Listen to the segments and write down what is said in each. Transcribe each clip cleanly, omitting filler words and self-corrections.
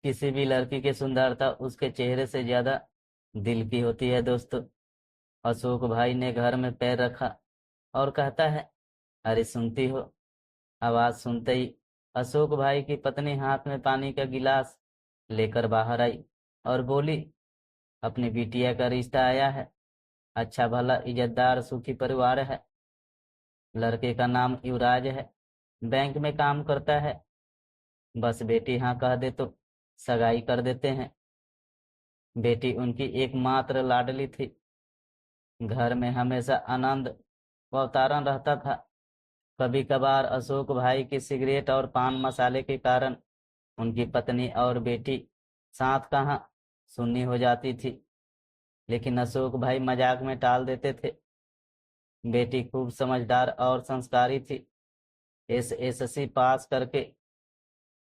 किसी भी लड़की की सुंदरता उसके चेहरे से ज्यादा दिल की होती है दोस्तों। अशोक भाई ने घर में पैर रखा और कहता है, अरे सुनती हो? आवाज सुनते ही अशोक भाई की पत्नी हाथ में पानी का गिलास लेकर बाहर आई और बोली, अपनी बिटिया का रिश्ता आया है। अच्छा भला इज्जतदार सुखी परिवार है। लड़के का नाम युवराज है, बैंक में काम करता है। बस बेटी हाँ कह दे तो सगाई कर देते हैं। बेटी उनकी एकमात्र लाडली थी। घर में हमेशा आनंद व अवतारण रहता था। कभी कभार अशोक भाई की सिगरेट और पान मसाले के कारण उनकी पत्नी और बेटी साथ कहाँ सुन्नी हो जाती थी, लेकिन अशोक भाई मजाक में टाल देते थे। बेटी खूब समझदार और संस्कारी थी। एसएससी पास करके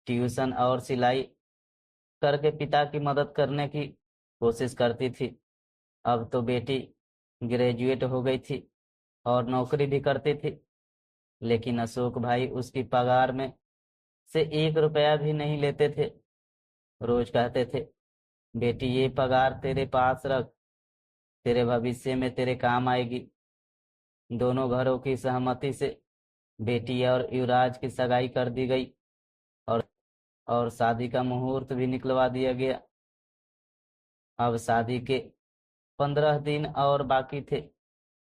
ट्यूशन और सिलाई करके पिता की मदद करने की कोशिश करती थी। अब तो बेटी ग्रेजुएट हो गई थी और नौकरी भी करती थी, लेकिन अशोक भाई उसकी पगार में से 1 रुपया भी नहीं लेते थे। रोज कहते थे, बेटी ये पगार तेरे पास रख, तेरे भविष्य में तेरे काम आएगी। दोनों घरों की सहमति से बेटी और युवराज की सगाई कर दी गई और शादी का मुहूर्त भी निकलवा दिया गया। अब शादी के 15 दिन और बाकी थे।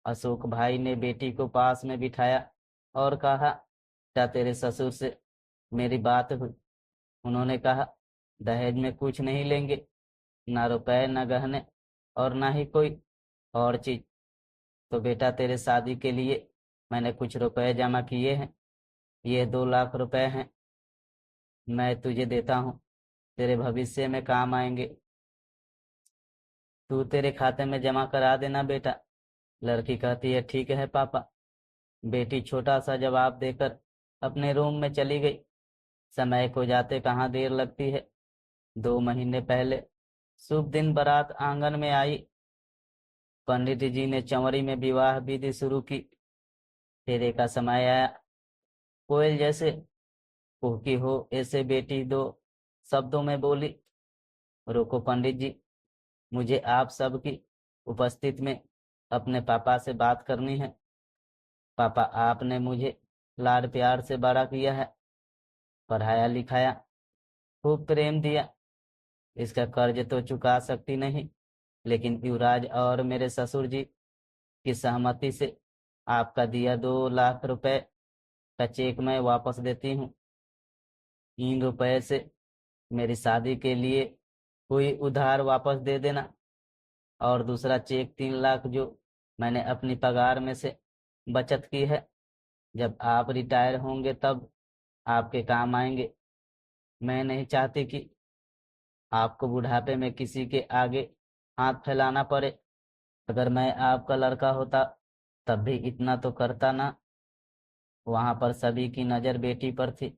अशोक भाई ने बेटी को पास में बिठाया और कहा, क्या तेरे ससुर से मेरी बात हुई? उन्होंने कहा, दहेज में कुछ नहीं लेंगे, ना रुपए ना गहने और ना ही कोई और चीज। तो बेटा तेरे शादी के लिए मैंने कुछ रुपए जमा किए हैं। ये 2 लाख रुपए हैं, मैं तुझे देता हूँ, तेरे भविष्य में काम आएंगे। तू तेरे खाते में जमा करा देना बेटा। लड़की कहती है, ठीक है पापा। बेटी छोटा सा जवाब देकर अपने रूम में चली गई। समय को जाते कहाँ देर लगती है। 2 महीने पहले शुभ दिन बारात आंगन में आई। पंडित जी ने चंवरी में विवाह विधि शुरू की। फेरे का समय आया। कोयल जैसे कुहकी हो ऐसे बेटी 2 शब्दों में बोली, रुको पंडित जी, मुझे आप सबकी उपस्थित में अपने पापा से बात करनी है। पापा, आपने मुझे लाड प्यार से बड़ा किया है, पढ़ाया लिखाया, खूब प्रेम दिया। इसका कर्ज तो चुका सकती नहीं, लेकिन युवराज और मेरे ससुर जी की सहमति से आपका दिया 2 लाख रुपए का चेक मैं वापस देती हूँ। इन रुपए से मेरी शादी के लिए कोई उधार वापस दे देना, और दूसरा चेक 3 लाख जो मैंने अपनी पगार में से बचत की है, जब आप रिटायर होंगे तब आपके काम आएंगे। मैं नहीं चाहती कि आपको बुढ़ापे में किसी के आगे हाथ फैलाना पड़े। अगर मैं आपका लड़का होता तब भी इतना तो करता ना। वहां पर सभी की नजर बेटी पर थी।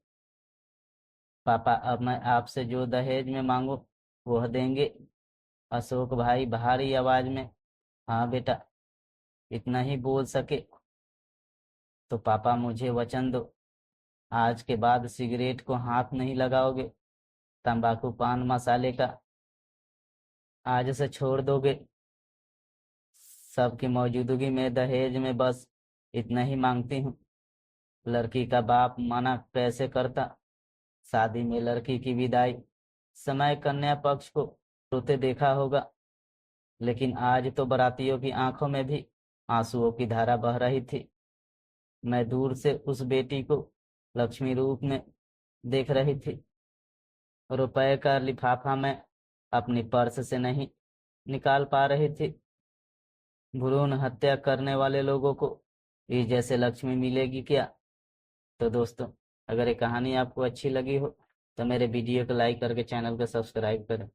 पापा, अब मैं आपसे जो दहेज में मांगू वह देंगे? अशोक भाई भारी आवाज में, हाँ बेटा। इतना ही बोल सके। तो पापा मुझे वचन दो, आज के बाद सिगरेट को हाथ नहीं लगाओगे, तंबाकू पान मसाले का आज से छोड़ दोगे। सबकी मौजूदगी में दहेज में बस इतना ही मांगती हूँ। लड़की का बाप मना कैसे करता? शादी में लड़की की विदाई समय कन्या पक्ष को रोते देखा होगा, लेकिन आज तो बारातियों की आंखों में भी आंसुओं की धारा बह रही थी। मैं दूर से उस बेटी को लक्ष्मी रूप में देख रही थी। रुपए का लिफाफा मैं अपनी पर्स से नहीं निकाल पा रही थी। भ्रूण हत्या करने वाले लोगों को इस जैसे लक्ष्मी मिलेगी क्या? तो दोस्तों, अगर ये कहानी आपको अच्छी लगी हो तो मेरे वीडियो को लाइक करके चैनल को सब्सक्राइब करें।